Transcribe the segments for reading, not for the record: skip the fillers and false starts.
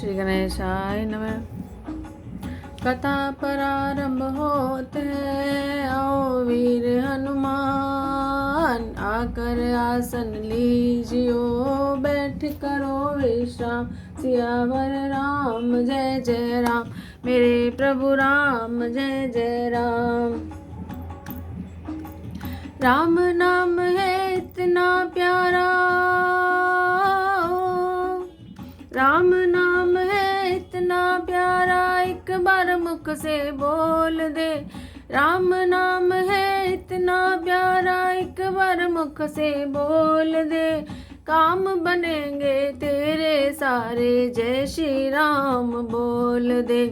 श्री गणेशाय नमः। कथा प्रारंभ होते हैं, आओ वीर हनुमान, आकर आसन लीजियो, बैठ करो विश्राम। सियावर राम जय जय राम, मेरे प्रभु राम जय जय राम। राम नाम है इतना प्यारा, राम नाम है इतना प्यारा, एक बार मुख से बोल दे। राम नाम है इतना प्यारा, एक बार मुख से बोल दे, काम बनेंगे तेरे सारे। जय श्री राम बोल दे,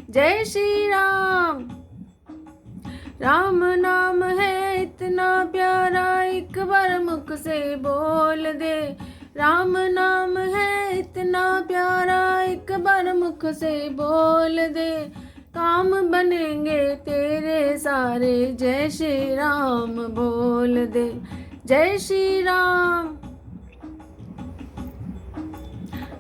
जय श्री राम। राम नाम है इतना प्यारा, एक बार मुख से बोल दे। राम नाम है इतना प्यारा, एक बार मुख से बोल दे, काम बनेंगे तेरे सारे। जय श्री राम बोल दे, जय श्री राम।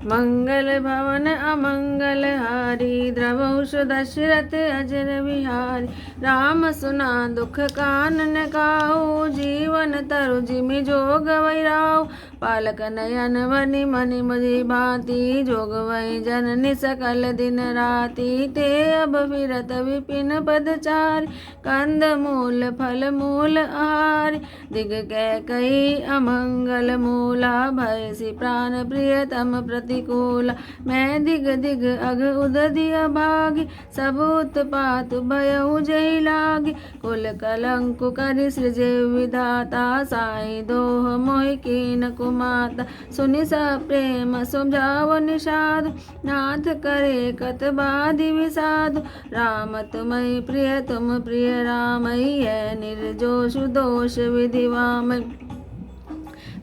मंगल भवन अमंगल हारी, द्रवहुष दशरथ अजर बिहारी। राम सुना दुख कानन काहू, जीवन तरु जिमि जोग वैराऊ। पालक नयन बनि मनि मजी भांति, जोग वै जननी सकल दिन राति। ते अब फिरत विपिन पदचारी, कंद मूल फल मूल आहारी। दिग कैकयी अमंगल मूला, भयसि प्राण प्रियतम प्रतिकूला। मैं दिग दिग अग उदधि अभागी, सब उत्पात भयउ जहि लागी। कुल कलंकु करि सृजे विधाता, साई दोह मोहि कीन कुमाता। सुनि सप्रेम सुझाव निषाद, नाथ करे कत बाधि विषाद। राम तुम्हें प्रिय तुम प्रिय रामई, है निर्जोष दोष विधिवामई।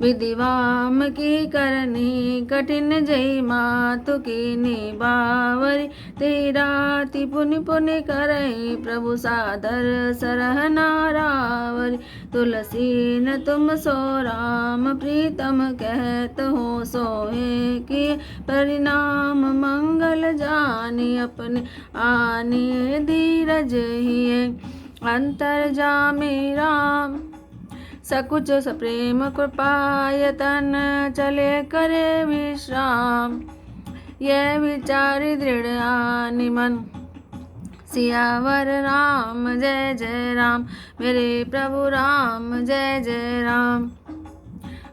विधिवाम की करनी कठिन जई, मातु की निबावरी। तेराति पुनि पुनि करई, प्रभु सादर सरह नारावरी। तुलसी न तुम सो राम, प्रीतम कहत हो सोहे कि। परिणाम मंगल जानी, अपने आनी धीरज हिये। अंतर्जामी राम सकुच सप्रेम कृपायतन, चले करे विश्राम। यह विचारि दृढ़ आनि मन, सियावर राम जय जय राम, मेरे प्रभु राम जय जय राम।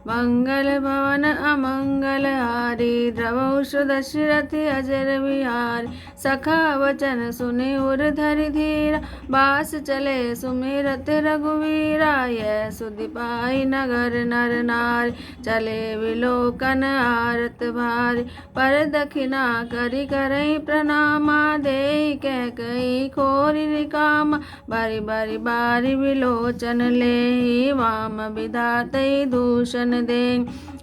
मंगल भवन अमंगल हारी, द्रवहुष दशरथ अजर बिहारी। सखा वचन सुनि उर धरि धीरा, बास चले सुमिरत रघुवीरा। यह सुधि पाई नगर नर नारी, चले विलोकन आरत भारी। पर दक्षिणा करि करई प्रणामा, देहि कैकयी खोरि निकामा। बारी बारी बारी विलोचन लेहि, वाम विधातै दूषण दे।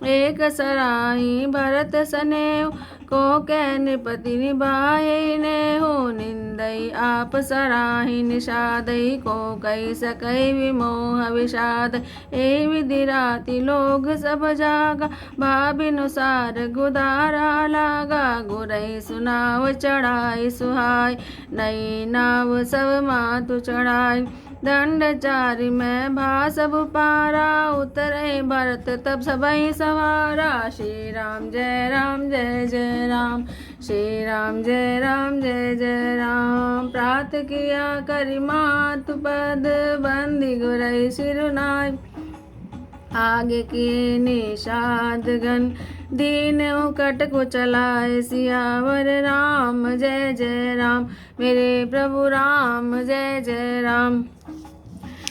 एक सराही भरत सनेहु, को कै नृपति निभाए नेहु। निंदई आप सराही निषादई, को कई सकई विमोह विषाद। ए विधि राति लोग सब जागा, भाबिनुसार गुदारा लागा। गुरई सुनाव चढ़ाई सुहाय, नई नाव सब मातु चढ़ाई। दंड चारि में भा सब पारा, उतरे भरत तब सबई सवारा। श्री राम जय जय राम, श्री राम जय जय राम। प्रात किया करि मातु पद, बंदी गुरई सिरुनाय। आगे किए निषाद गण, दीन कट को चलाए। सियावर राम जय जय राम, मेरे प्रभु राम जय जय राम।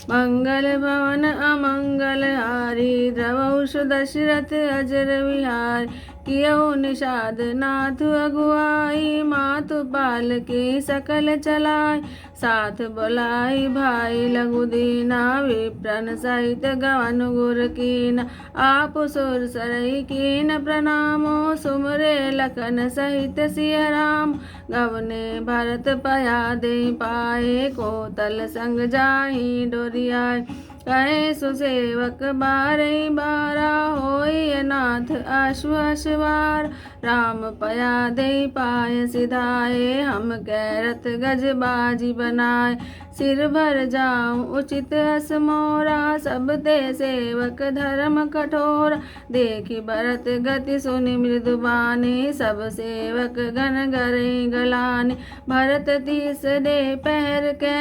मंगल भवन अमंगल हारी, द्रवहुष दशरथ अजर बिहारी। कियहु निषाद नाथ अगुआई, मातु पाल की सकल चलाई। साथ बोलाई भाई लघु दीना, विप्रन सहित गवन गुर कीना। आप सुर सरई कीन प्रणामो, सुमरे लखन सहित सिय राम। गवने भरत पया दे पाए, को तल संग जाहि डोरियाय। कहे सुसेवक बारही बारा होई नाथ अश्वशवार। राम पया दे पाय सिधाए हम कैरत गज बाजी बनाए। सिर भर जाऊं उचित अस मोरा सब ते सेवक धर्म कठोर। देखी भरत गति सुनि मृदुबानी सब सेवक गण गरे गलानी। भरत तीसरे पहर के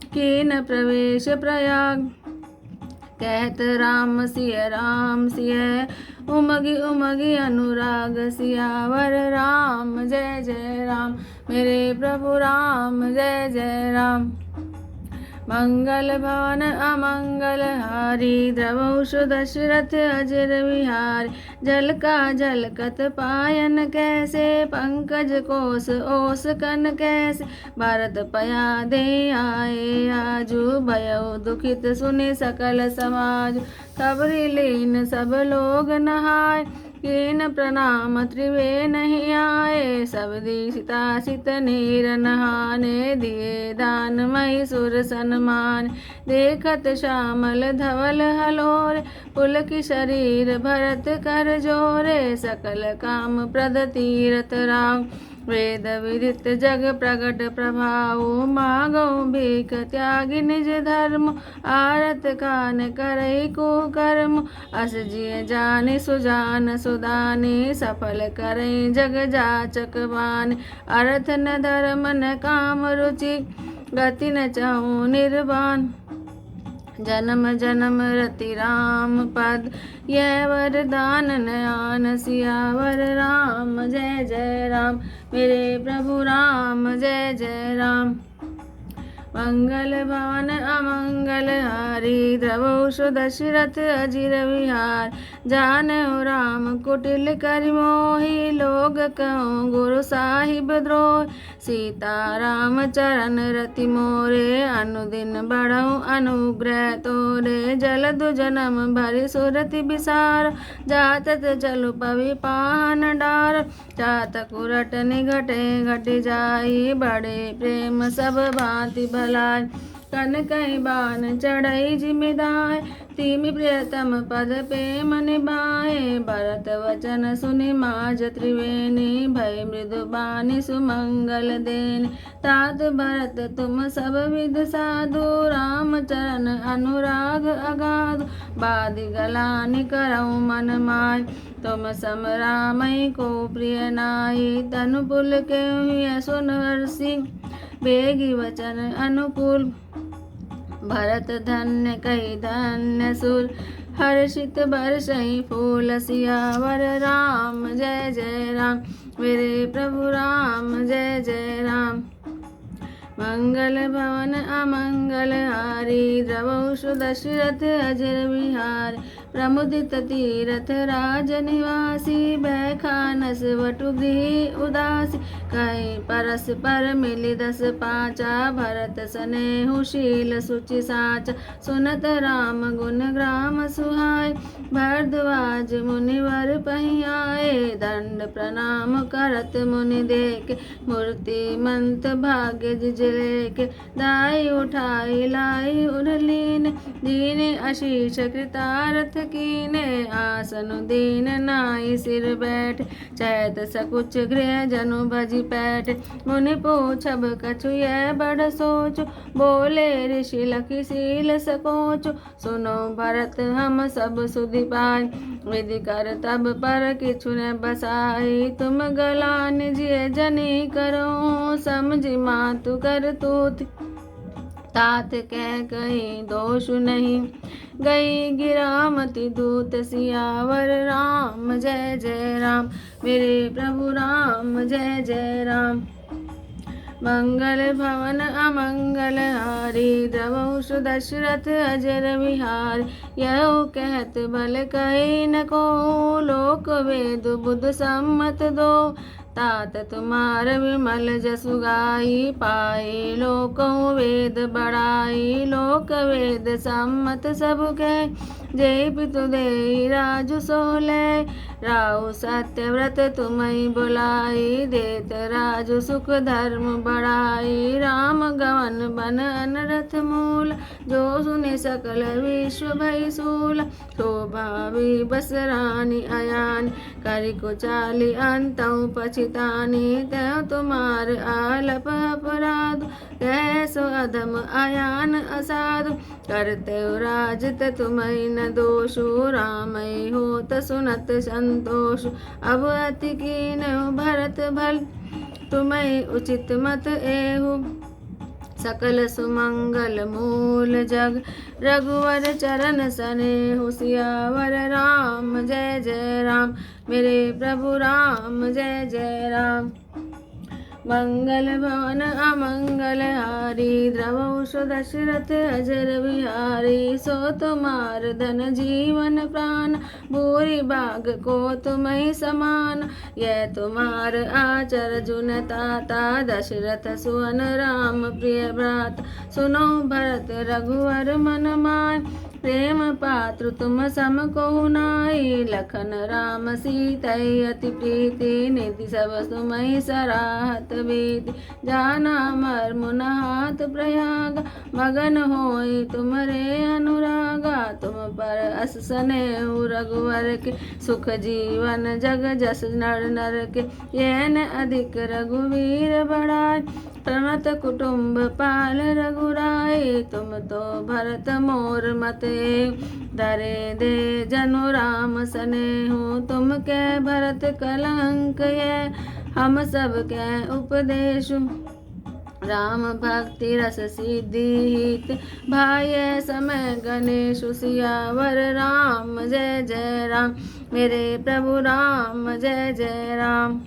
कीन प्रवेश प्रयाग। कहत राम सिय उमगी उमगी अनुराग। सियावर राम जय जय राम मेरे प्रभु राम जय जय राम। मंगल भवन अमंगल हारी द्रवहु दशरथ अजर विहारी। जल का झलकत पायन कैसे पंकज कोस ओस कन कैसे। भरत पया दे आए आजू भयउ दुखित सुनि सकल समाज। सबरी लीन सब लोग नहाय कीन प्रणाम त्रिवे नहीं आए। सब दिशिता सित नीर नहाने दिए दान मई सुर सन्मान। देखत श्यामल धवल हलोरे पुलक शरीर भरत कर जोरे। सकल काम प्रद तीरथ राम वेद विदित जग प्रगट प्रभाव। मागो भीख त्यागी निज धर्म आरत खान करई को कर्म। अस जिय जानि सुजान सुदानी सफल करई जग जाचक बानी। अर्थ न धर्म न काम रुचि गति न चाहूं निर्वाण। जन्म जन्म रति राम पद यह वरदान नयान। सियावर राम जय जय राम मेरे प्रभु राम जय जय राम। मंगल भवन अमंगल हारी द्रवहु दशरथ अजिर विहार। जानहु राम कुटिल कर मोहि लोग कहूँ गुरु साहिब द्रोह। सीता राम चरण रति मोरे अनुदिन बढ़ऊ अनुग्रह तोरे। जलदु जन्म भरि सुरति बिसार जातत चलु पवि पाहन डार। चातक उरट निघटे घट जाई बड़े प्रेम सब भांति भलाई। कन कहीं बान चढ़ई जिमिदाय तिमि प्रियतम पद प्रेम निभाए। भरत वचन सुनि माज त्रिवेणी भय मृदु बानी सुमंगल देनी। तात भरत तुम सब विध साधु राम चरण अनुराग अगाधु। बादि गलानि करऊ मन माय तुम सम रामई को प्रिय नाई। तनु पुल के हुए सुन हर्षि बेगी वचन अनुकूल। भरत धन्य कही धन्य सुर हर्षित बरसई फूल। सियावर राम जय जय राम मेरे प्रभु राम जय जय राम। मंगल भवन अमंगल हारी द्रवहु दशरथ अजर विहारी। प्रमुदित तीरथ राज निवासी भय खानस वटु गृह उदासी। कहीं परस पर मिली दस पाचा भरत स्नेहु शील सुचि साचा। सुनत राम गुण ग्राम सुहाय भरद्वाज मुनिवर पहि आए। दंड प्रणाम करत मुनि देख मूर्ति मंत भाग्य जिजलेक। दाई उठाई लाई उरलीन दीन आशीष कृतारथ कीने। आसन दीन नाई सिर बैठ चैत सकुच गृह जनु भजी पैठ। मुनि पूछब कछु यह बड़ सोच बोले ऋषि लखी शील सकोच। सुनो भरत हम सब सुधि पाई विधि कर तब पर किछु न बसाई। तुम गलानि जिय जनी करो समझि मातु कर तूत। तात कह कहीं दोष नहीं गई गिरामति दूत। सियावर राम जय जय राम मेरे प्रभु राम जय जय राम। मंगल भवन अमंगल हारी द्रवहु दशरथ अजर विहारी। यहु कहत बल कही न को लोक वेद बुध सम्मत दो। तात तुम्हार विमल जसु गाई पाए लोकहु वेद बड़ाई। लोक वेद सम्मत सब कह जय पितु दे राजु सोले। राहु सत्यव्रत तुम्हें बुलाई, देत राजु सुख धर्म बढ़ाई। राम गवन बन अनरथ मूल, जो सुने सकल विश्व भय सूल। शोभा बस रानी अयान, करि कुचाली अंतऊ पछितानी। त्यों तुम्हार आलप अपराध, कैसो अधम अयान असाधु। करते राजत तुम्हें न दोषु, रामय होत सुनत संतोष। अब अति कीन भरत भल, तुम्हें उचित मत एहु। सकल सुमंगल मूल जग, रघुवर चरण सनेहु। सियावर राम जय जय राम, मेरे प्रभु राम जय जय राम। मंगल भवन अमंगल हारी, द्रवहु दशरथ अजर बिहारी। सो तुम्हार धन जीवन प्राण, भूरि भाग को तुम्हें समान। यह तुम्हार आचर जुन ताता, दशरथ सुवन राम प्रिय भ्राता। सुनो भरत रघुवर मन माय, प्रेम पात्र तुम सम को नाई। लखन राम सीतै अति प्रीति, निधि सब तुम्हें सराहत बीति। जाना मर्म नहात प्रयाग, मगन होई तुमरे अनुरागा। तुम पर अस स्नेहु रघुवर के, सुख जीवन जग जस नर नर के। येन अधिक रघुवीर बढ़ाई, प्रणत कुटुम्ब पाल रघुराई। तुम तो भरत मोर मते, धरे दे जनु राम स्नेहु। तुम कै भरत कलंक ये, हम सब कै उपदेशु। राम भक्ति रस सिद्धि हित, भाय समय गणेश। सियावर राम जय जय राम, मेरे प्रभु राम जय जय राम।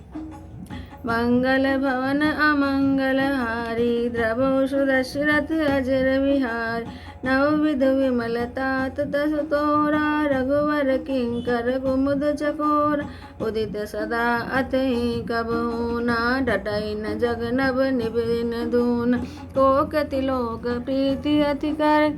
मंगल भवन अमंगल हारी, द्रवहु दशरथ अजर बिहार। नवविध विमलतात तस तोरा, रघुवर किंकर कुमुद चकोर। उदित सदा अतहि कबहु ना, डटई न जग नभ निबिन दून। कोकति लोक प्रीति अति कर,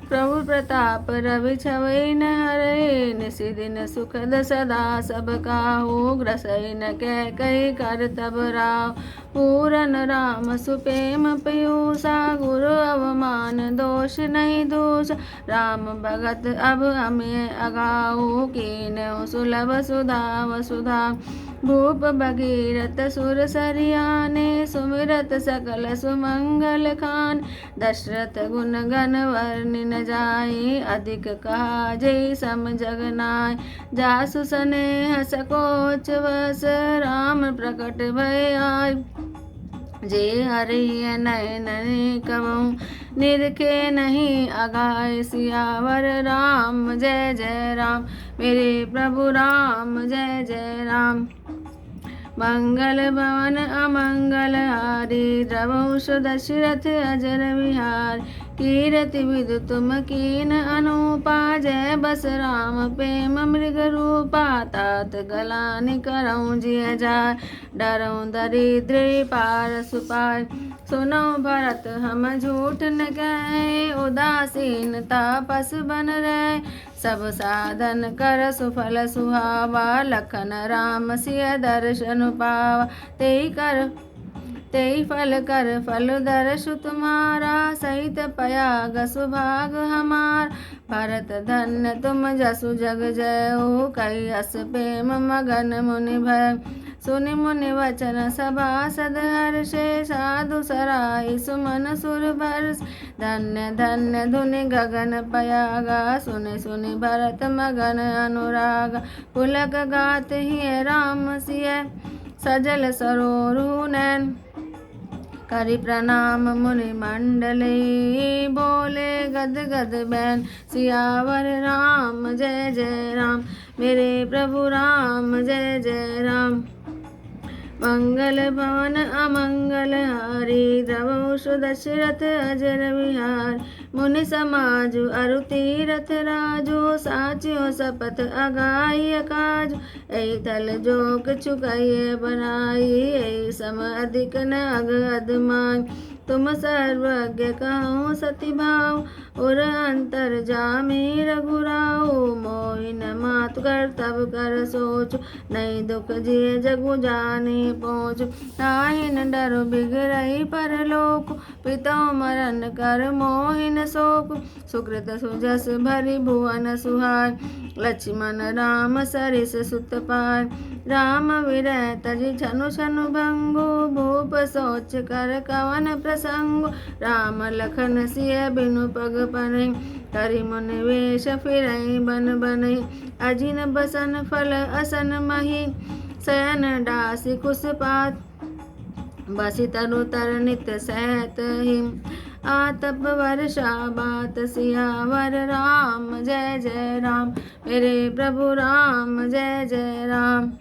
प्रभु प्रताप रवि छवै न हरै। निसि दिन सुखद सदा सब काहू, ग्रसै न कैकई कर तब राव। पूरन राम सुप्रेम पयूषा, गुरु अवमान दोष नहीं दोष। राम भगत अब हमें अगाऊ, कीन्हु सुलभ सुधा वसुधा। भूप भगीरथ सुर सरियाने, सुमिरत सकल सुमंगल खान। दशरथ गुण गण वर्णि न जाय, अधिक कहा जय सम जग नाय। जासु स्नेह सकोच वस, राम प्रकट भय आय। जे हरि नयन कबहु, निरखे नहीं अगाय। सियावर राम जय जय राम, मेरे प्रभु राम जय जय राम। मंगल भवन अमंगल हारी, द्रवहु दशरथ अजर बिहार। कीरति विदु तुम कीन अनुपा, जय बस राम प्रेम मृग रूपा। तात गलानि करऊँ जिय जाय, डरऊँ दरिद्र पार सुपाय। सुनो भरत हम झूठ न कहे, उदासीनता पस बन रहे। सब साधन कर सुफल सुहावा, लखन राम सिय दर्शन पावा। तेई फल कर फल दर्शु तुम्हारा, सहित पयाग सुभाग हमार। भरत धन्य तुम जसु जग जयऊ, कई अस प्रेम मगन मुनि भय। सुनि मुनि वचन सभासद हर्षे, साधु सराई सुमन सुर भर्ष। धन्य धन्य धुनि गगन पयागा, सुनि सुनि भरत मगन अनुराग। पुलक गात ही राम सिय, सजल सरोरु नैन। करि प्रणाम मुनि मंडली, बोले गद गद बैन। सियावर राम जय जय राम, मेरे प्रभु राम जय जय राम। मंगल भवन अमंगल हारी, द्रवहु दशरथ अजर बिहार। मुनि समाजु अरु तीरथ राजु, साचियो सपथ अगाई काजु। ऐ तल जोक चुकाइए बनाई, ऐ सम अधिक न अग अदमाई। तुम सर्वज्ञ कहूँ सती भाव, और अंतर जामी रघुराऊ। मोहिन मातु कर तब कर सोच, नहीं दुख जिय जगु जाने पहुँच। ताहिन डर बिगड़ई परलोक, पितौ मरण कर मोहिन शोक। सुकृत सुजस भरी भुवन सुहाय, लक्ष्मण राम सरिस सुत पाय। राम विरह तजि छनु छनु भंगु, भूप सोच कर कवन प्रसंगु। राम लखन सिय बिनु पग पनै, करि मुनि वेश फिरई बन बनई। अजिन बसन फल असन मही, शयन डासी कुस पात। बसी तरु तर नित सहत हिम, आतप वर्षा बात सियावर। राम जय जय राम, मेरे प्रभु राम जय जय राम।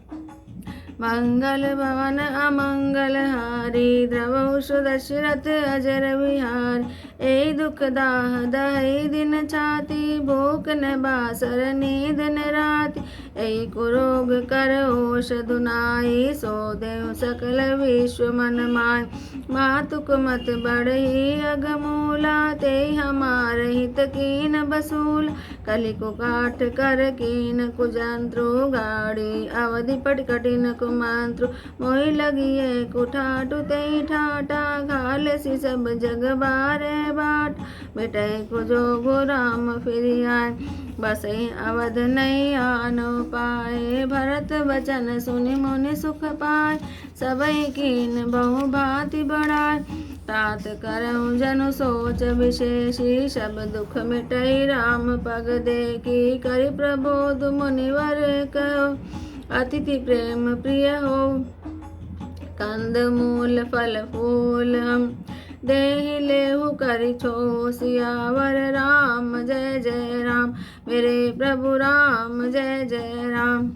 मंगल भवन अमंगल हारी, द्रवहु दशरथ अजर विहार। ए दुख दाह दही दिन छाती, भूख न बासर नींद न राति। ऐ कुरोग कर औषधु नाई, सो देव सकल विश्व मन माय। मातुक मत बढ़ही अगमूला, ते हमार हित कीन बसूल। कलिकु काठ कर कीन कुजंत्रु, गाड़ी अवधि पट कठिन कुमंत्रु। मोहि लगिए कुठाटु ते ठाटा, घाल सी सब जग बारे बाट। मिटै कुजोगु राम फिरि आए, बसई अवध नहीं आनो पाए। भरत वचन सुनि मुनि सुख पाए, सबई कीन बहु भांति बढ़ाए। तात करऊँ जनु सोच विशेषी, सब दुख मिटई राम पग देखी। करि प्रबोध मुनिवर कहो, अतिथि प्रेम प्रिय हो। कंद मूल फल फूल हम देहि लेहु करि छो। सियावर राम जय जय राम, मेरे प्रभु राम जय जय राम।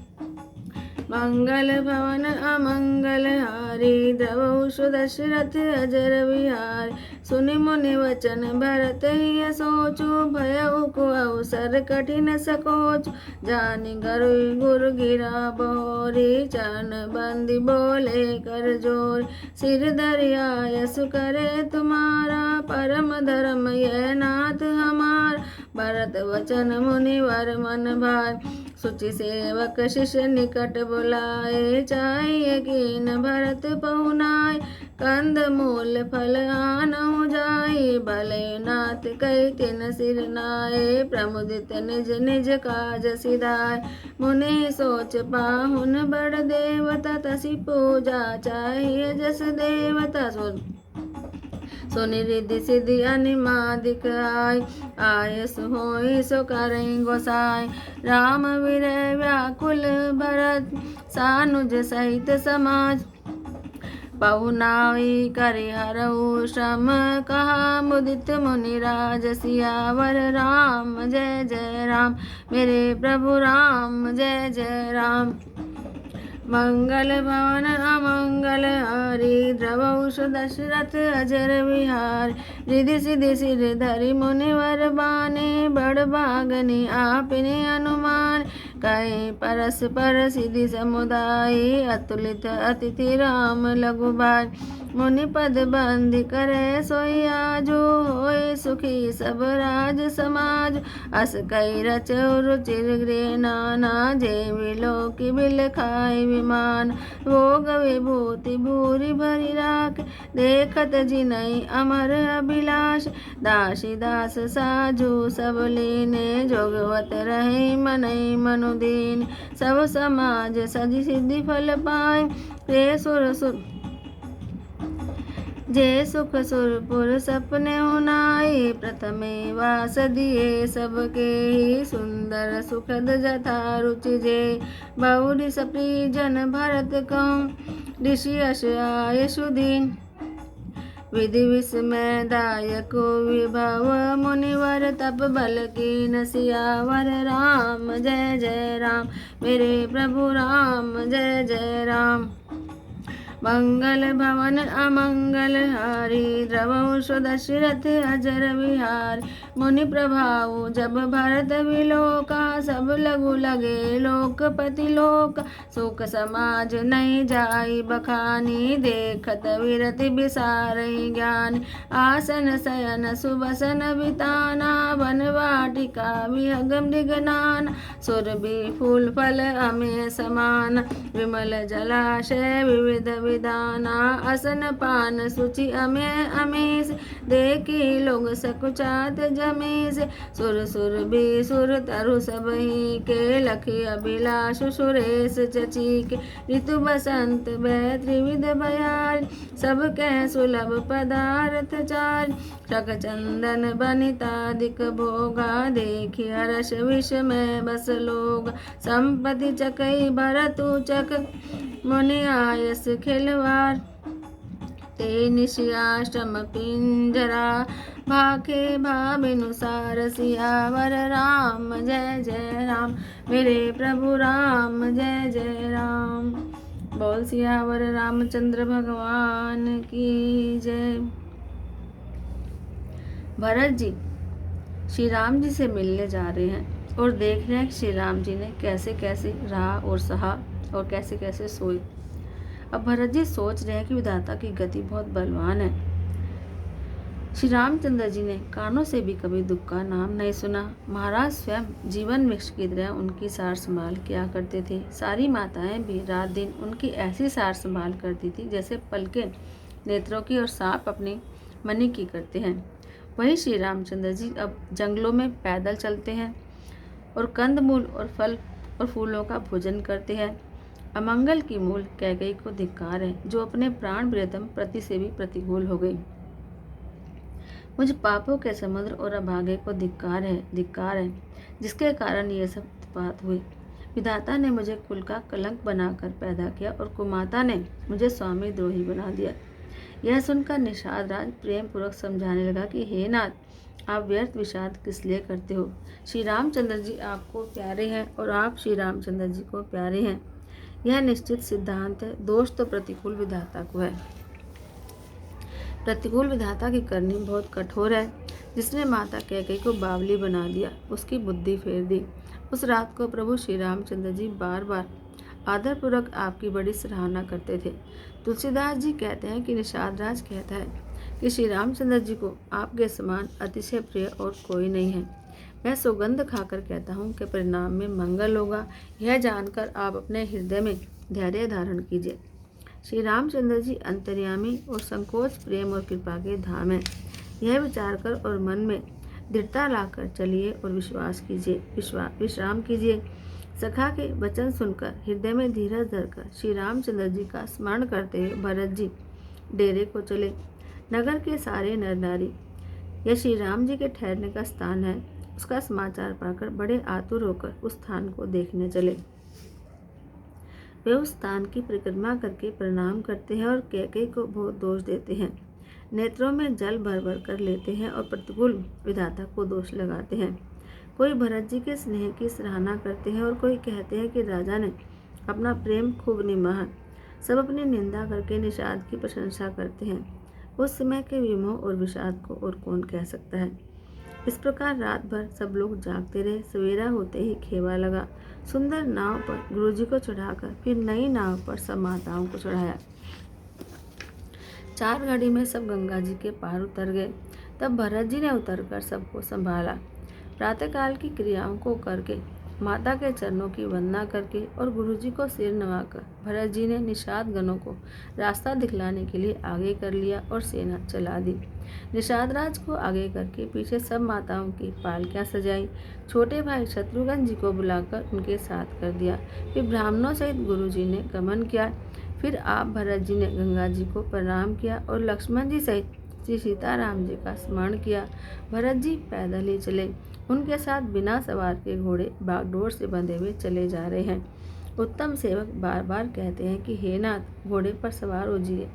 मंगल भवन अमंगल हारी, द्रवहु दशरथ अजर विहार। सुनि मुनि वचन भरत हिय सोचु, भयउ को अवसर कठिन सकोचु। जानि गरुड़ गुर गिरा बहोरी, चरण बंदी बोले कर जोर। सिर धरिया यस करे तुम्हारा, परम धर्म यह नाथ हमार। भरत वचन मुनिवर मन भाय, सुचि सेवक शिष्य निकट बुलाए। चाहिए कीन भरत पहुनाय, कंद मूल फल आनहु जाई। भले नाथ कहि तिन सिर नाए, प्रमुदित निज निज काज सिधाय। मुनि सोच पाहुन बड़ देवता, तसि पूजा चाहिए जस देवता। सुनि रिद्धि सिद्धि अनिमादिक आय, आयस होई सो करई गोसाय। राम विरह व्याकुल भरत, सानुज सहित समाज। पहुनाई करि हरऊ श्रम, कहा मुदित मुनिराज। सियावर राम जय जय राम, मेरे प्रभु राम जय जय राम। मंगल भवन अमंगल हारी, द्रवहु दशरथ अजर विहार। रिधि सिधि सिर धरि मुनिवर बाने, बड़ भागनि आपने अनुमान। कहे परस पर सिद्धि समुदाय, अतुलित अतिथि राम लघु भाय। मुनि पद बंदी करे सोई आजो, होए सुखी सब राज समाज। अस कई रचौ रुचिर गृह नाना, जे विलोकि बिल खाए विमान। भोग विभूति भूरि भरि राख, देखत जिनहि अमर अभिलाष। दासी दास साजु सब लीने, जोगवत रहे मनई मनुदीन। सब समाज सज सिद्धि फल पाए, जे सुख सुरपुर सपने उनाई। प्रथमे वास दिए सबके ही, सुंदर सुखद जथा रुचि जे। बहुरि सप्रीजन भरत कहूँ, ऋषि यश आय सुदीन। विधि विस्मय दायक विभव, मुनिवर तप बल कीन। सियावर राम जय जय राम, मेरे प्रभु राम जय जय राम। मंगल भवन अमंगल हारी द्रवहु दशरथ अजर बिहारी। मुनि प्रभाव जब भरत विलोका सब लघु लगे लोकपति लोक। सुख समाज नहीं जाई बखानी देखत विरति बिसारई ज्ञानी। आसन शयन सुबसन बिताना वन वाटिका विहग मृगनान। सुरभि फूल फल अमे समान विमल जलाशय विविध विधाना। असन पान सुचि अमे अमीस देखी लोग सकुचात जमीस। सुर सुर भी सुर तरु सबही के लखी अभिलाष सुरेश चची के। ऋतु बसंत भय त्रिविध भयारी सब कह सुलभ पदार्थ चार। शक चंदन बनितादिक भोगा देखी हर्ष विषमय बस लोग। संपत्ति चकई भरतु चक मुनि आयस खिलवार। ते निशियाश्रम पिंजरा भाखे भाविनुसार। सियावर राम जय जय राम मेरे प्रभु राम जय जय राम। बोल सियावर रामचंद्र भगवान की जय। भरत जी श्री राम जी से मिलने जा रहे हैं और देख रहे हैं कि श्री राम जी ने कैसे कैसे रहा और सहा और कैसे कैसे सोए। अब भरत जी सोच रहे हैं कि विधाता की गति बहुत बलवान है। श्री रामचंद्र जी ने कानों से भी कभी दुख का नाम नहीं सुना। महाराज स्वयं जीवन वृक्ष की तरह उनकी सार संभाल किया करते थे। सारी माताएं भी रात दिन उनकी ऐसी सार संभाल करती थी जैसे पलके नेत्रों की और सांप अपनी मनी की करते हैं। वही श्री रामचंद्र जी अब जंगलों में पैदल चलते हैं और कंदमूल और फल और फूलों का भोजन करते हैं। अमंगल की मूल कैकेयी को धिक्कार है जो अपने प्राण प्रियतम प्रति से भी प्रतिकूल हो गई। मुझ पापों के समुद्र और अभागे को धिक्कार है जिसके कारण ये सब उत्पात हुए। विधाता ने मुझे कुल का कलंक बनाकर पैदा किया और कुमाता ने मुझे स्वामी द्रोही बना दिया। यह सुनकर निषाद राज प्रेम पूर्वक समझाने लगा कि हे नाथ आप व्यर्थ विषाद किस लिए करते हो। श्री रामचंद्र जी आपको प्यारे हैं और आप श्री रामचंद्र जी को प्यारे हैं। यह निश्चित सिद्धांत है। दोष तो प्रतिकूल विधाता को है। प्रतिकूल विधाता की करनी बहुत कठोर है। जिसने माता कैकेयी को बावली बना दिया उसकी बुद्धि फेर दी। उस रात को प्रभु श्री रामचंद्र जी बार बार आदरपूर्वक आपकी बड़ी सराहना करते थे। तुलसीदास जी कहते हैं कि निषाद राज कहता है कि श्री रामचंद्र जी को आपके समान अतिशय प्रिय और कोई नहीं है। मैं सौगंध खाकर कहता हूँ कि परिणाम में मंगल होगा। यह जानकर आप अपने हृदय में धैर्य धारण कीजिए। श्री रामचंद्र जी अंतर्यामी और संकोच प्रेम और कृपा के धाम है। यह विचार कर और मन में दृढ़ता लाकर चलिए और विश्वास कीजिए, विश्राम कीजिए। सखा के वचन सुनकर हृदय में धीरज धरकर श्री रामचंद्र जी का स्मरण करते हुए भरत जी डेरे को चले। नगर के सारे नर नारी यह श्री राम जी के ठहरने का स्थान है उसका समाचार पाकर बड़े आतुर होकर उस स्थान को देखने चले। वे उस स्थान की परिक्रमा करके प्रणाम करते हैं और कैकेयी को बहुत दोष देते हैं। नेत्रों में जल भर भर कर लेते हैं और प्रतिकूल विधाता को दोष लगाते हैं। कोई भरत जी के स्नेह की सराहना करते हैं और कोई कहते हैं कि राजा ने अपना प्रेम खूब निभाया। सब अपनी निंदा करके निषाद की प्रशंसा करते हैं। उस समय के विमोह और विषाद को और कौन कह सकता है। इस प्रकार रात भर सब लोग जागते रहे। सवेरा होते ही खेवा लगा। सुंदर नाव पर गुरुजी को चढ़ाकर फिर नई नाव पर सब माताओं को चढ़ाया। 4 घड़ी में सब गंगा जी के पार उतर गए। तब भरत जी ने उतरकर सबको संभाला। प्रातःकाल की क्रियाओं को करके माता के चरणों की वंदना करके और गुरुजी को सिर नवाकर भरत जी ने निषाद गणों को रास्ता दिखलाने के लिए आगे कर लिया और सेना चला दी। निषाद राज को आगे करके पीछे सब माताओं की पालकियां सजाई। छोटे भाई शत्रुघ्न जी को बुलाकर उनके साथ कर दिया। फिर ब्राह्मणों सहित गुरुजी ने गमन किया। फिर आप भरत जी ने गंगा जी को प्रणाम किया और लक्ष्मण जी सहित श्री सीताराम जी का स्मरण किया। भरत जी पैदल ही चले। उनके साथ बिना सवार के घोड़े बागडोर से बंधे हुए चले जा रहे हैं। उत्तम सेवक बार बार कहते हैं कि हे नाथ घोड़े पर सवार हो जाइए।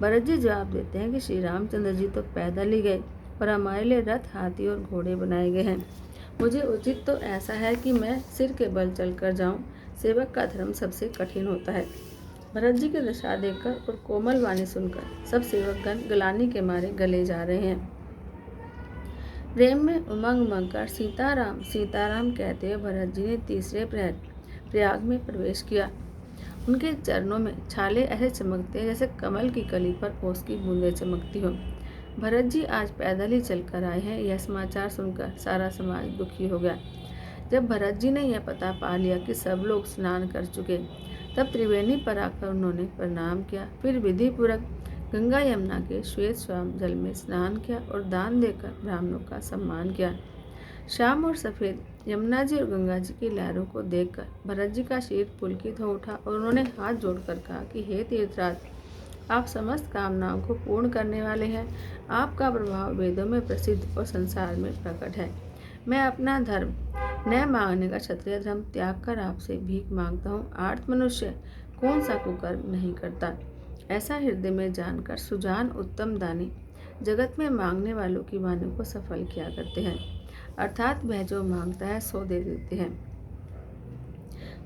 भरत जी जवाब देते हैं कि श्री रामचंद्र जी तो पैदल ही गए और हमारे लिए रथ, हाथी और घोड़े बनाए गए हैं। मुझे उचित तो ऐसा है कि मैं सिर के बल चलकर जाऊं। सेवक का धर्म सबसे कठिन होता है। भरत जी की दशा देखकर और कोमल वाणी सुनकर सब सेवकगण ग्लानि के मारे गले जा रहे हैं। प्रेम में उमंग उमंग कर सीताराम सीताराम कहते हुए भरत जी ने तीसरे प्रहर प्रयाग में प्रवेश किया। उनके चरणों में छाले ऐसे चमकते हैं जैसे कमल की कली पर ओस की बूंदें चमकती हो। भरत जी आज पैदल ही चलकर आए हैं, यह समाचार सुनकर सारा समाज दुखी हो गया। जब भरत जी ने यह पता पा लिया कि सब लोग स्नान कर चुके, तब त्रिवेणी पर आकर उन्होंने प्रणाम किया। फिर विधि पूर्वक गंगा यमुना के श्वेत श्याम जल में स्नान किया और दान देकर ब्राह्मणों का सम्मान किया। श्याम और सफ़ेद यमुना जी और गंगा जी की लहरों को देखकर भरत जी का शीर पुलकित हो उठा और उन्होंने हाथ जोड़कर कहा कि हे तीर्थराज, आप समस्त कामनाओं को पूर्ण करने वाले हैं। आपका प्रभाव वेदों में प्रसिद्ध और संसार में प्रकट है। मैं अपना धर्म न मांगने का क्षत्रिय धर्म त्याग कर आपसे भीख मांगता हूँ। आर्त मनुष्य कौन सा कुकर्म नहीं करता। ऐसा हृदय में जानकर सुजान उत्तम दानी जगत में मांगने वालों की वाणी को सफल किया करते हैं, अर्थात वह जो मांगता है सो दे देते हैं।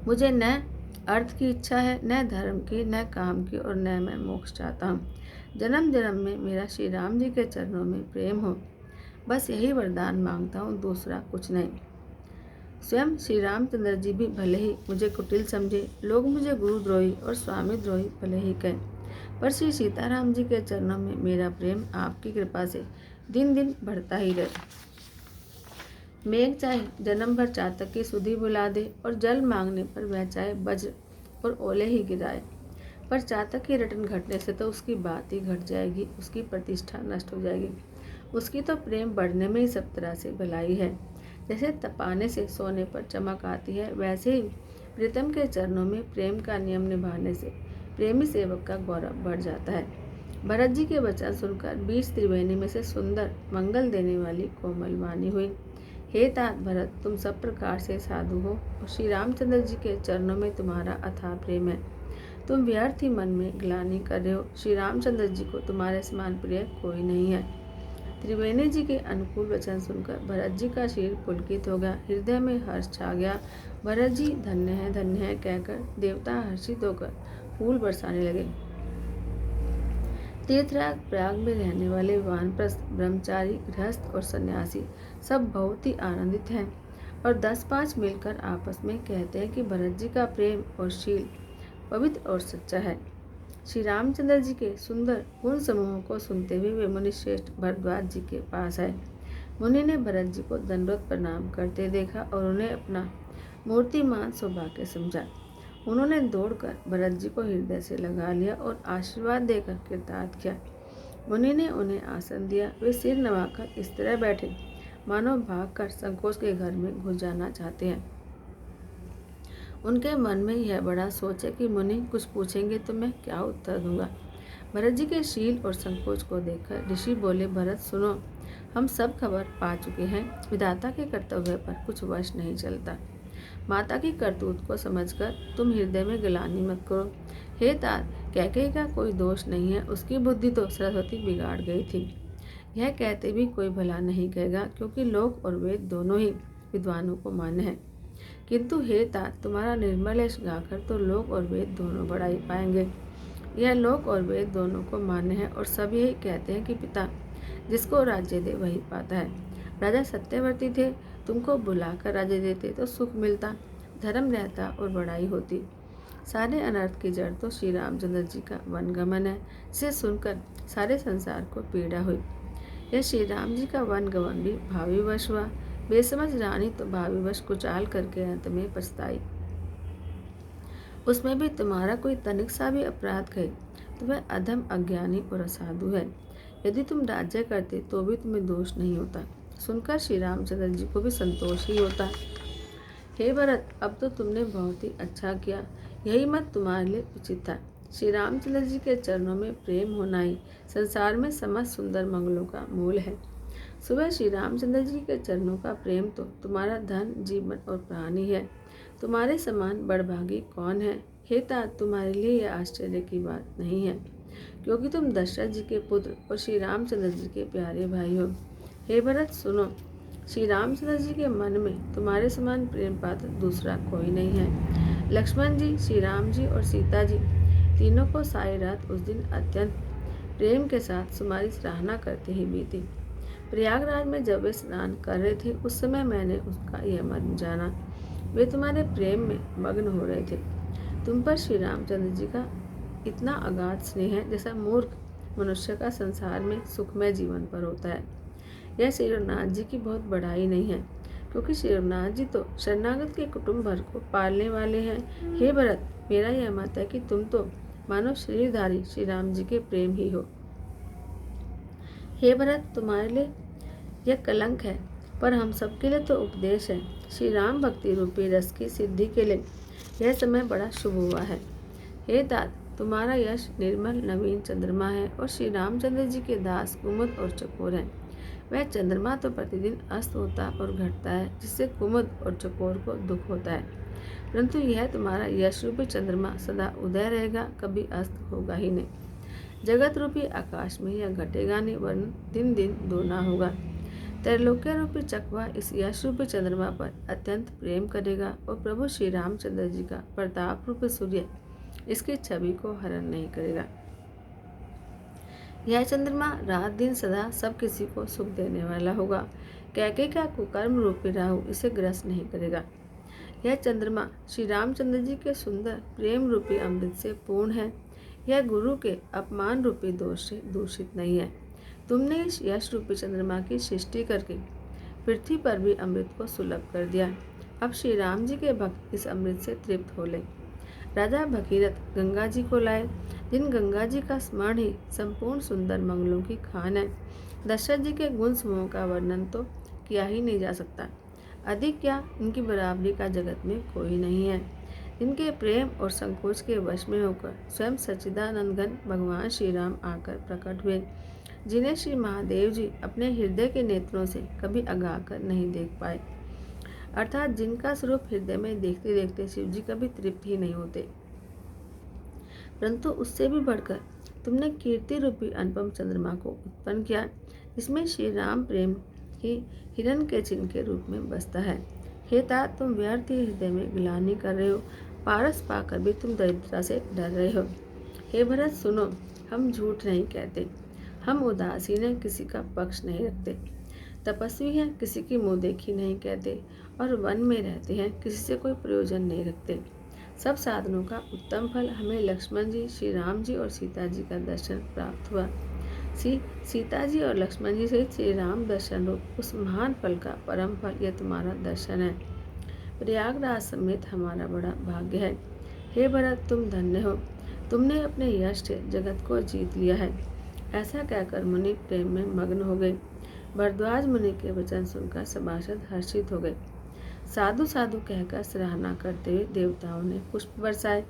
मुझे न अर्थ की इच्छा है, न धर्म की, न काम की, और न मैं मोक्ष चाहता हूँ। जन्म जन्म में मेरा श्री राम जी के चरणों में प्रेम हो, बस यही वरदान मांगता हूँ, दूसरा कुछ नहीं। स्वयं श्री रामचंद्र जी भी भले ही मुझे कुटिल समझे, लोग मुझे गुरुद्रोही और स्वामी द्रोही भले ही कहें, पर श्री सीताराम जी के चरणों में मेरा प्रेम आपकी कृपा से दिन दिन बढ़ता ही रहे। मेघ चाहे जन्म भर चातक की सुधि बुला दे और जल मांगने पर वह चाहे वज्र और ओले ही गिराए, पर चातक की रटन घटने से तो उसकी बात ही घट जाएगी, उसकी प्रतिष्ठा नष्ट हो जाएगी। उसकी तो प्रेम बढ़ने में ही सब तरह से भलाई है। जैसे तपाने से सोने पर चमक आती है, वैसे ही प्रीतम के चरणों में प्रेम का नियम निभाने से प्रेमी सेवक का गौरव बढ़ जाता है। भरत जी के वचन सुनकर बीच त्रिवेणी में से सुंदर मंगल देने वाली कोमल वाणी हुई। हे तात भरत, तुम सब प्रकार से साधु हो और श्री रामचंद्र जी के चरणों में तुम्हारा अथाह प्रेम है। तुम व्यर्थ ही मन में ग्लानि कर रहे हो। श्री रामचंद्र जी को तुम्हारे समान प्रिय कोई नहीं है। त्रिवेणी जी के अनुकूल वचन सुनकर भरत जी का शीर पुलकित हो गया, हृदय में हर्ष छा गया। भरत जी धन्य है कहकर देवता हर्षित होकर फूल बरसाने लगे। तीर्थराज प्रयाग में रहने वाले वानप्रस्थ, ब्रह्मचारी, गृहस्थ और सन्यासी सब बहुत ही आनंदित हैं और 10-5 मिलकर आपस में कहते हैं कि भरत जी का प्रेम और शील पवित्र और सच्चा है। श्री रामचंद्र जी के सुंदर गुण समूहों को सुनते हुए वे मुनि श्रेष्ठ भरद्वाज जी के पास आए। मुनि ने भरत जी को दंडवत प्रणाम करते देखा और उन्हें अपना मूर्तिमान सौभाग्य समझा। उन्होंने दौड़कर भरत जी को हृदय से लगा लिया और आशीर्वाद देकर कृतार्थ किया। मुनि ने उन्हें आसन दिया। वे सिर नवाकर इस तरह बैठे मानो भागकर संकोच के घर में घुस जाना चाहते हैं। उनके मन में यह बड़ा सोच है कि मुनि कुछ पूछेंगे तो मैं क्या उत्तर दूंगा। भरत जी के शील और संकोच को देखकर ऋषि बोले, भरत सुनो, हम सब खबर पा चुके हैं। विधाता के कर्तव्य पर कुछ वश नहीं चलता। माता की करतूत को समझकर तुम हृदय में ग्लानि मत करो। हे तात, कैकेयी का कोई दोष नहीं है, उसकी बुद्धि तो सरस्वती बिगाड़ गई थी। यह कहते भी कोई भला नहीं कहेगा, क्योंकि लोक और वेद दोनों ही विद्वानों को मान्य है। किंतु हे तात, तुम्हारा निर्मल यश गाकर तो लोक और वेद दोनों बढ़ाई पाएंगे। यह लोक और वेद दोनों को मान्य है और सब यही कहते हैं कि पिता जिसको राज्य दे वही पाता है। राजा सत्यवर्ती थे, तुमको बुलाकर राज्य देते तो सुख मिलता, धर्म रहता और बड़ाई होती। सारे अनर्थ की जड़ तो श्री रामचंद्र जी का वनगमन है, जिसे सुनकर सारे संसार को पीड़ा हुई। यह श्री राम जी का वनगमन भी भावी वश हुआ। बेसमझ रानी तो भावी वश कुचाल करके अंत में पछताई। उसमें भी तुम्हारा कोई तनिक सा भी अपराध कहे तो वह अधम, अज्ञानी और असाधु है। यदि तुम राज्य करते तो भी तुम्हें दोष नहीं होता। सुनकर श्री रामचंद्र जी को भी संतोष ही होता। हे भरत, अब तो तुमने बहुत ही अच्छा किया। यही मत तुम्हारे लिए उचित था। श्री रामचंद्र जी के चरणों में प्रेम होना ही संसार में समस्त सुंदर मंगलों का मूल है। सुबह श्री रामचंद्र जी के चरणों का प्रेम तो तुम्हारा धन, जीवन और प्राण ही है। तुम्हारे समान बड़भागी कौन है। हे तात, तुम्हारे लिए यह आश्चर्य की बात नहीं है, क्योंकि तुम दशरथ जी के पुत्र और श्री रामचंद्र जी के प्यारे भाई हो। हे भरत सुनो, श्री रामचंद्र जी के मन में तुम्हारे समान प्रेम पात्र दूसरा कोई नहीं है। लक्ष्मण जी, श्री राम जी और सीता जी तीनों को सारी रात उस दिन अत्यंत प्रेम के साथ तुम्हारी सराहना करते ही बीती। प्रयागराज में जब वे स्नान कर रहे थे उस समय मैंने उसका यह मर्म जाना। वे तुम्हारे प्रेम में मग्न हो रहे थे। तुम पर श्री रामचंद्र जी का इतना अगाध स्नेह है जैसा मूर्ख मनुष्य का संसार में सुखमय जीवन पर होता है। यह श्री रघुनाथ जी की बहुत बढ़ाई नहीं है, क्योंकि श्री रघुनाथ जी तो शरणागत के कुटुंब भर को पालने वाले हैं। हे भरत, मेरा यह मत है कि तुम तो मानो शरीरधारी श्री राम जी के प्रेम ही हो। हे भरत, तुम्हारे लिए यह कलंक है, पर हम सबके लिए तो उपदेश है। श्री राम भक्ति रूपी रस की सिद्धि के लिए यह समय बड़ा शुभ हुआ है। हे तात, तुम्हारा यश निर्मल नवीन चंद्रमा है और श्री रामचंद्र जी के दास कुमुद और चकोर हैं। वह चंद्रमा तो प्रतिदिन अस्त होता और घटता है, जिससे कुमुद और चकोर को दुख होता है, परंतु यह तुम्हारा यश रूपी चंद्रमा सदा उदय रहेगा, कभी अस्त होगा ही नहीं। जगत रूपी आकाश में यह घटेगा नहीं, वरन दिन दिन दोना होगा। त्रैलोक्य रूपी चकवा इस यश रूपी चंद्रमा पर अत्यंत प्रेम करेगा और प्रभु श्री रामचंद्र जी का प्रताप रूपी सूर्य इसकी छवि को हरण नहीं करेगा। यह चंद्रमा रात दिन सदा सब किसी को सुख देने वाला होगा। कैके का कुकर्म रूपी राहु इसे ग्रस्त नहीं करेगा। यह चंद्रमा श्री रामचंद्र जी के सुंदर प्रेम रूपी अमृत से पूर्ण है। यह गुरु के अपमान रूपी दोष से दूषित नहीं है। तुमने इस यश रूपी चंद्रमा की सृष्टि करके पृथ्वी पर भी अमृत को सुलभ कर दिया। अब श्री राम जी के भक्त इस अमृत से तृप्त हो ले। राजा भगीरथ गंगा जी को लाए, जिन गंगा जी का स्मरण ही संपूर्ण सुंदर मंगलों की खान है। दशरथ जी के गुण समूह का वर्णन तो किया ही नहीं जा सकता। अधिक क्या, इनकी बराबरी का जगत में कोई नहीं है। इनके प्रेम और संकोच के वश में होकर स्वयं सच्चिदानंद घन भगवान श्री राम आकर प्रकट हुए, जिन्हें श्री महादेव जी अपने हृदय के नेत्रों से कभी अगा कर नहीं देख पाए, अर्थात जिनका स्वरूप हृदय में देखते देखते शिव जी कभी तृप्त ही नहीं होते। परंतु उससे भी बढ़कर तुमने कीर्ति रूपी अनुपम चंद्रमा को उत्पन्न किया, जिसमें श्री राम प्रेम ही हिरण के चिन्ह के रूप में बसता है। हे तात, तुम व्यर्थ ही हृदय में ग्लानि कर रहे हो, पारस पाकर भी तुम दरिद्रता से डर रहे हो। हे भरत सुनो, हम झूठ नहीं कहते, हम उदासीन हैं, किसी का पक्ष नहीं रखते, तपस्वी हैं, किसी की मुँह देखी नहीं कहते, और वन में रहते हैं, किसी से कोई प्रयोजन नहीं रखते। सब साधनों का उत्तम फल हमें लक्ष्मण जी, श्री राम जी और सीता जी का दर्शन प्राप्त हुआ। सीता जी और लक्ष्मण जी से श्री राम दर्शन रूप उस महान फल का परम फल यह तुम्हारा दर्शन है। प्रयागराज समेत हमारा बड़ा भाग्य है। हे भरत, तुम धन्य हो, तुमने अपने यश से जगत को जीत लिया है। ऐसा कहकर मुनि प्रेम में मग्न हो गए। भरद्वाज मुनि के वचन सुनकर सभासद हर्षित हो गए। साधु साधु कहकर सराहना करते हुए देवताओं ने पुष्प बरसाए।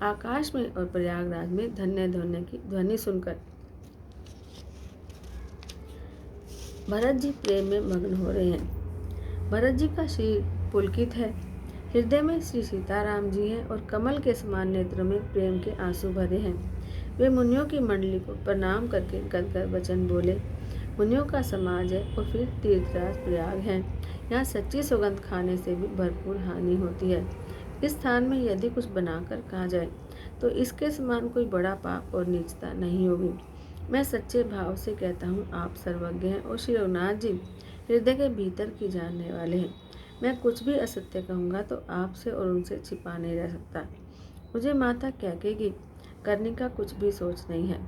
आकाश में और प्रयागराज में धन्य धन्य की ध्वनि सुनकर भरत जी प्रेम में मग्न हो रहे हैं। भरत जी का शरीर पुलकित है, हृदय में श्री सीताराम जी हैं और कमल के समान नेत्रों में प्रेम के आंसू भरे हैं। वे मुनियों की मंडली को प्रणाम करके गदगद वचन बोले। मुनियों का समाज है और फिर तीर्थराज प्रयाग है। यहाँ सच्ची सौगंध खाने से भी भरपूर हानि होती है। इस स्थान में यदि कुछ बनाकर कहा जाए तो इसके समान कोई बड़ा पाप और नीचता नहीं होगी। मैं सच्चे भाव से कहता हूँ, आप सर्वज्ञ हैं और श्री रघुनाथ जी हृदय के भीतर की जानने वाले हैं। मैं कुछ भी असत्य कहूँगा तो आपसे और उनसे छिपा नहीं रह सकता। मुझे माता कैकेयी करने का कुछ भी सोच नहीं है,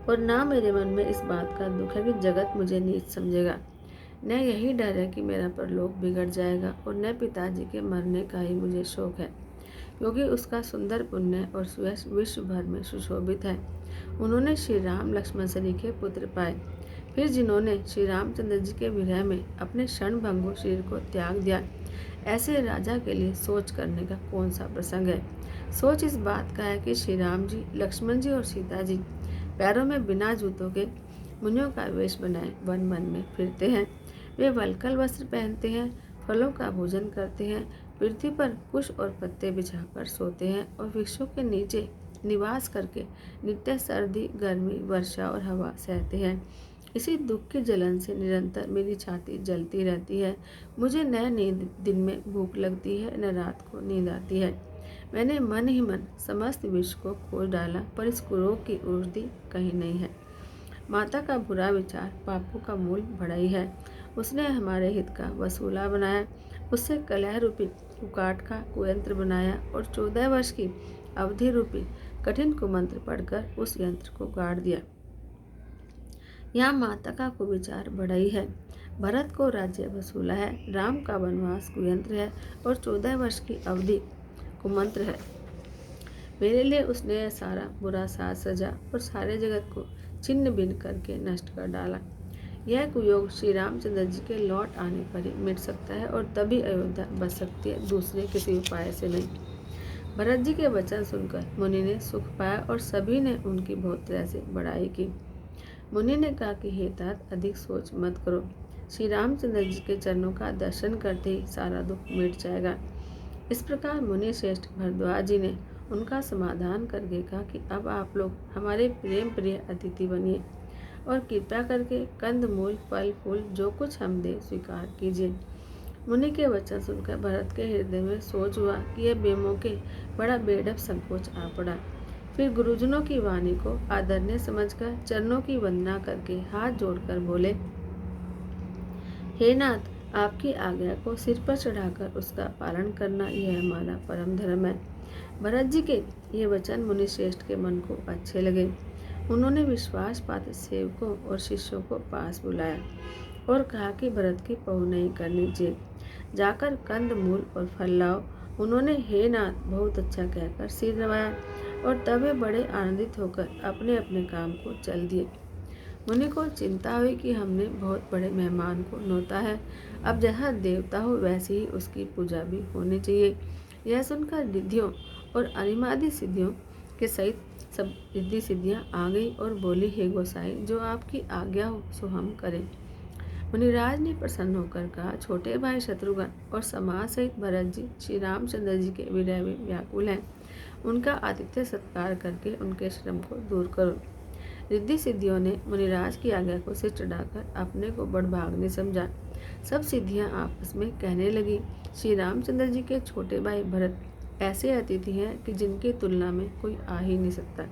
और ना मेरे मन में इस बात का दुख है कि जगत मुझे नीच समझेगा। न यही डर है कि मेरा परलोक बिगड़ जाएगा, और न पिताजी के मरने का ही मुझे शोक है, क्योंकि उसका सुंदर पुण्य और सुयश विश्व भर में सुशोभित है। उन्होंने श्री राम लक्ष्मण सरीखे पुत्र पाए, फिर जिन्होंने श्री रामचंद्र जी के विरह में अपने क्षणभंगुर शरीर को त्याग दिया, ऐसे राजा के लिए सोच करने का कौन सा प्रसंग है। सोच इस बात का है कि श्री राम जी, लक्ष्मण जी और सीता जी पैरों में बिना जूतों के मुनियों का वेश बनाए वन वन में फिरते हैं। वे वल्कल वस्त्र पहनते हैं, फलों का भोजन करते हैं, पृथ्वी पर कुश और पत्ते बिछाकर सोते हैं और वृक्षों के नीचे निवास करके नित्य सर्दी, गर्मी, वर्षा और हवा सहते हैं। इसी दुख की जलन से निरंतर मेरी छाती जलती रहती है। मुझे न नींद दिन में भूख लगती है, न रात को नींद आती है। मैंने मन ही मन समस्त विश्व को खोज डाला, पर इस कुरोग की औषधि कहीं नहीं है। माता का बुरा विचार पापों का मूल बढ़ाई है। उसने हमारे हित का वसूला बनाया, उससे कलह रूपी कुकाट का कुयंत्र बनाया और 14 वर्ष की अवधि रूपी कठिन कुमंत्र पढ़कर उस यंत्र को गाड़ दिया। यहाँ माता का कुविचार बढ़ाई है। भरत को राज्य वसूला है, राम का वनवास कुयंत्र है और 14 वर्ष की अवधि कुमंत्र है। मेरे लिए उसने यह सारा बुरा साज सजा और सारे जगत को छिन्न भिन्न करके नष्ट कर डाला। यह कुयोग श्री रामचंद्र जी के लौट आने पर ही मिट सकता है और तभी अयोध्या बच सकती है, दूसरे किसी उपाय से नहीं। भरत जी के वचन सुनकर मुनि ने सुख पाया और सभी ने उनकी बहुत तरह से बड़ाई की। मुनि ने कहा कि हे तात, अधिक सोच मत करो, श्री रामचंद्र जी के चरणों का दर्शन करते ही सारा दुख मिट जाएगा। इस प्रकार मुनि श्रेष्ठ भरद्वाज जी ने उनका समाधान करके कहा कि अब आप लोग हमारे प्रेम प्रिय अतिथि बनिए और कृपया करके कंद मूल फल फूल जो कुछ हम दे स्वीकार कीजिए। मुनि के वचन सुनकर भरत के हृदय में सोच हुआ कि यह बेमौके बड़ा बेढप संकोच आ पड़ा। फिर गुरुजनों की वाणी को आदरणीय समझकर चरणों की वंदना करके हाथ जोड़कर बोले, हे नाथ, आपकी आज्ञा को सिर पर चढ़ाकर उसका पालन करना यह हमारा परम धर्म है। भरत जी के ये वचन मुनि श्रेष्ठ के मन को अच्छे लगे। उन्होंने विश्वास पात्र सेवकों और शिष्यों को पास बुलाया और कहा कि भरत की पहुँ नहीं करनी चाहिए, जाकर कंद मूल और फल लाओ। उन्होंने हे नाथ बहुत अच्छा कहकर सिर नवाया और तब वे बड़े आनंदित होकर अपने अपने काम को चल दिए। मुनि को चिंता हुई कि हमने बहुत बड़े मेहमान को नोता है, अब जैसा देवता हो वैसे ही उसकी पूजा भी होनी चाहिए। यह सुनकर रिद्धियों और अनिमादि सिद्धियों के सहित सब रिद्धि सिद्धियाँ आ गई और बोली, हे गोसाई, जो आपकी आज्ञा हो सो हम करें। मुनिराज ने प्रसन्न होकर कहा, छोटे भाई शत्रुघ्न और समाज सहित भरत जी श्री रामचंद्र जी के विरह में व्याकुल हैं, उनका आतिथ्य सत्कार करके उनके श्रम को दूर करो। रिद्धि सिद्धियों ने मुनिराज की आज्ञा को सिर चढ़ाकर अपने को बड़भाग्य समझा। सब सिद्धियां आपस में कहने लगी, श्री रामचंद्र जी के छोटे भाई भरत ऐसे अतिथि हैं कि जिनकी तुलना में कोई आ ही नहीं सकता।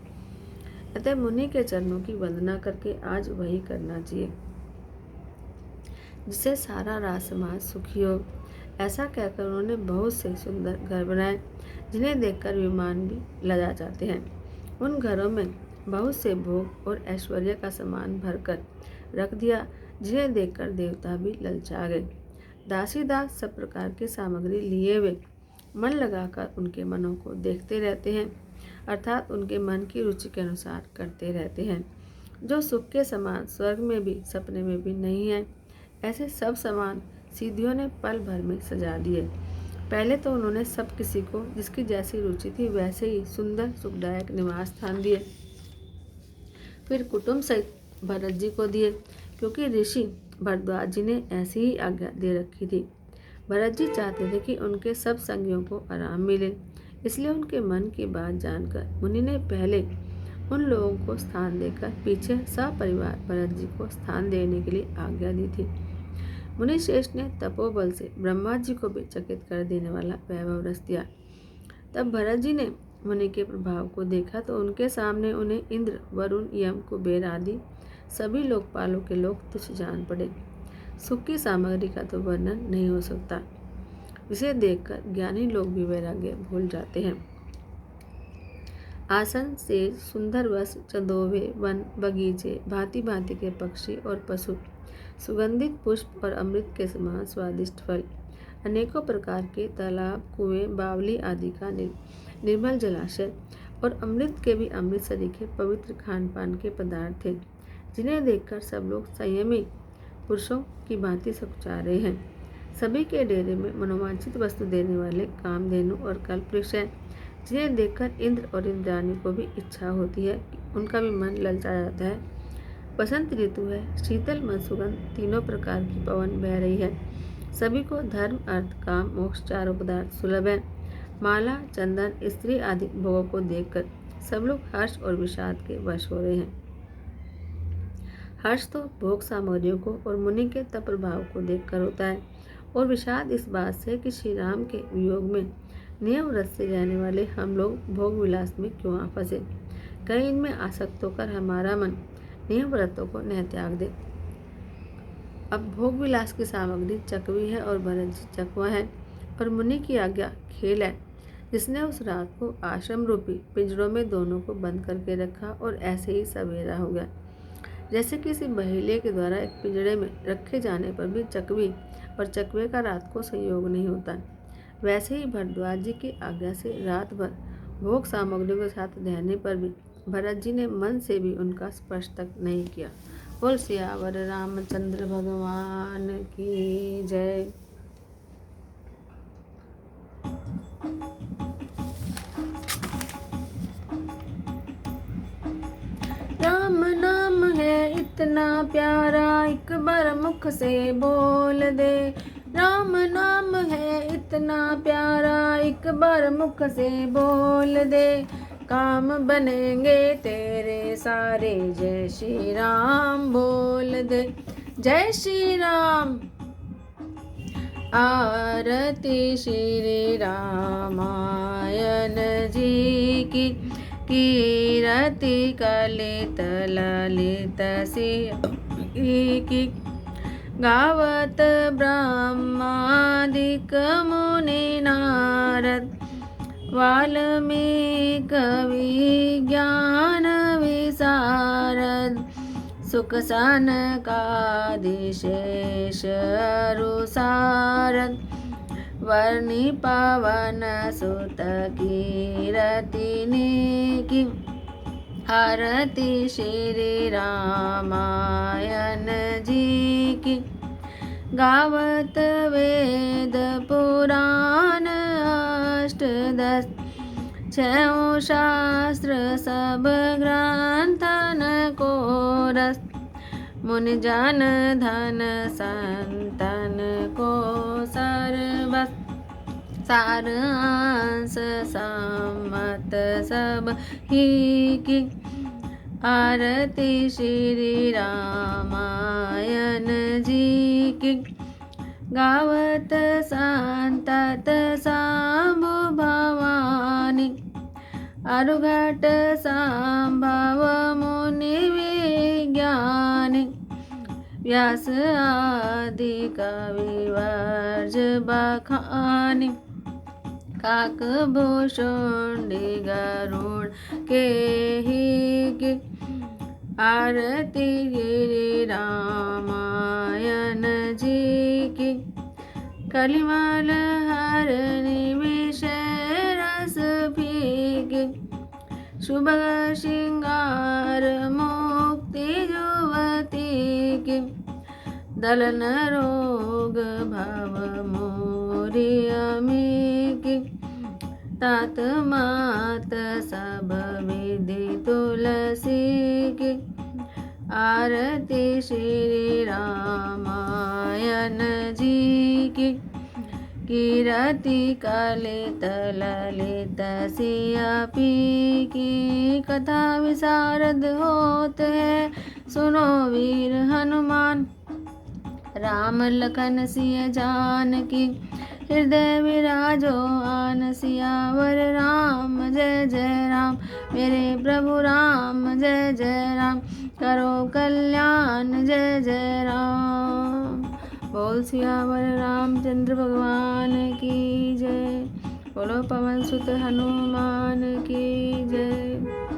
अतः मुनि के चरणों की वंदना करके आज वही करना चाहिए जिससे सारा राज समाज सुखी हो। ऐसा कहकर उन्होंने बहुत से सुंदर घर बनाए, जिन्हें देखकर विमान भी लजा जाते हैं। उन घरों में बहुत से भोग और ऐश्वर्य का सामान भरकर रख दिया, जिन्हें देखकर देवता भी ललचा गए। दासी दास सब प्रकार की सामग्री लिए हुए मन लगाकर उनके मनों को देखते रहते हैं, अर्थात उनके मन की रुचि के अनुसार करते रहते हैं। जो सुख के समान स्वर्ग में भी सपने में भी नहीं है, ऐसे सब सामान सिद्धियों ने पल भर में सजा दिए। पहले तो उन्होंने सब किसी को जिसकी जैसी रुचि थी वैसे ही सुंदर सुखदायक निवास स्थान दिए। फिर कुटुंब सहित भरत जी को दिए, क्योंकि ऋषि भरद्वाज जी ने ऐसी ही आज्ञा दे रखी थी। भरत जी चाहते थे कि उनके सब संगियों को आराम मिले, इसलिए उनके मन की बात जानकर मुनि ने पहले उन लोगों को स्थान देकर पीछे सपरिवार भरत जी को स्थान देने के लिए आज्ञा दी थी। मुनि श्रेष्ठ ने तपोबल से ब्रह्मा जी को भी चकित कर देने वाला वैभव रच दिया। तब भरत जी ने मुनि के प्रभाव को देखा तो उनके सामने उन्हें इंद्र, वरुण, यम, कुबेर आदि सभी लोकपालों के लोग तुच्छ जान पड़े। सुख की सामग्री का तो वर्णन नहीं हो सकता, इसे देखकर ज्ञानी लोग भी वैराग्य भूल जाते हैं। आसन, सेज, सुंदर वस्त्र, चंदोवे, वन, बगीचे, भांति भांति के पक्षी और पशु, सुगंधित पुष्प और अमृत के समान स्वादिष्ट फल, अनेकों प्रकार के तालाब, कुएं, बावली आदि का निर्मल जलाशय और अमृत के भी अमृत सरीखे पवित्र खान पान के पदार्थ थे, जिन्हें देखकर सब लोग संयमी पुरुषों की भांति सकुचा रहे हैं। सभी के डेरे में मनोवांछित वस्तु देने वाले कामधेनु और कल्पवृक्ष हैं, जिन्हें देखकर इंद्र और इंद्राणी को भी इच्छा होती है, उनका भी मन ललचा जाता है। बसंत ऋतु है, शीतल मन सुगंध तीनों प्रकार की पवन बह रही है। सभी को धर्म, अर्थ, काम, मोक्ष चारों पदार्थ सुलभ है। माला, चंदन, स्त्री आदि भोगों को देखकर सब लोग हर्ष और विषाद के वश हो रहे हैं। हर्ष तो भोग सामग्रियों को और मुनि के तप प्रभाव को देखकर होता है, और विषाद इस बात से कि श्री राम के वियोग में नियम व्रत से रहने वाले हम लोग भोग विलास में क्यों आ फंसे? कहीं इनमें आसक्त होकर हमारा मन नियम व्रतों को न त्याग दे। अब भोग विलास की सामग्री चकवी है और भरत जी चकवा है और मुनि की आज्ञा खेल है, जिसने उस रात को आश्रम रूपी पिंजरों में दोनों को बंद करके रखा और ऐसे ही सवेरा हो गया। जैसे किसी बहेलिए के द्वारा एक पिंजरे में रखे जाने पर भी चकवी और चकवे का रात को संयोग नहीं होता, वैसे ही भरद्वाज जी की आज्ञा से रात भर भोग सामग्रियों के साथ रहने पर भी भरत जी ने मन से भी उनका स्पर्श तक नहीं किया। बोल सियावर रामचंद्र भगवान की जय। राम नाम है इतना प्यारा, एक बार मुख से बोल दे। राम नाम है इतना प्यारा, एक बार मुख से बोल दे। काम बनेंगे तेरे सारे, जय श्री राम बोल दे। जय श्री राम। आरती श्री रामायण जी की, कीरति कलित ललित की। गावत ब्रह्मादिक मुनि नारद, वाल्मीकि विज्ञान विशारद। सुख सनकादिशेष सारद, वर्णि पवन सुत कीरति की। आरती श्री रामायण जी की। गावत वेद पुराण अष्टदश, छयों शास्त्र सब ग्रंथन को रस। मुनि जन धन संतन को सर्वस, सार अंश सम्मत सब ही की। आरती श्री रामायण जी की। गावत संतत सांभु भवानी, अरुघट संभव मुनि विज्ञानी। व्यास आदि कविवर्ज बखानी, काक भूषुंडी गरुड़ के ही की। आरती गिरि रामायण जी की। कलिमल हरनि विषय रस फीकी, शुभ श्रृंगार मुक्ति युवती की। दलन रोग भव मोरी अमी की। तात मात सब विधि तुलसी की। आरती श्री रामायण जी की। कीरति कलित ललित सियापी की। कथा विशारद होते हैं, सुनो वीर हनुमान। राम लखन सिय जानकी, हृदय विराजो आन। सियावर राम जय जय राम, मेरे प्रभु राम जय जय राम। करो कल्याण जय जय राम। बोल सियावर रामचंद्र भगवान की जय। बोलो पवन सुत हनुमान की जय।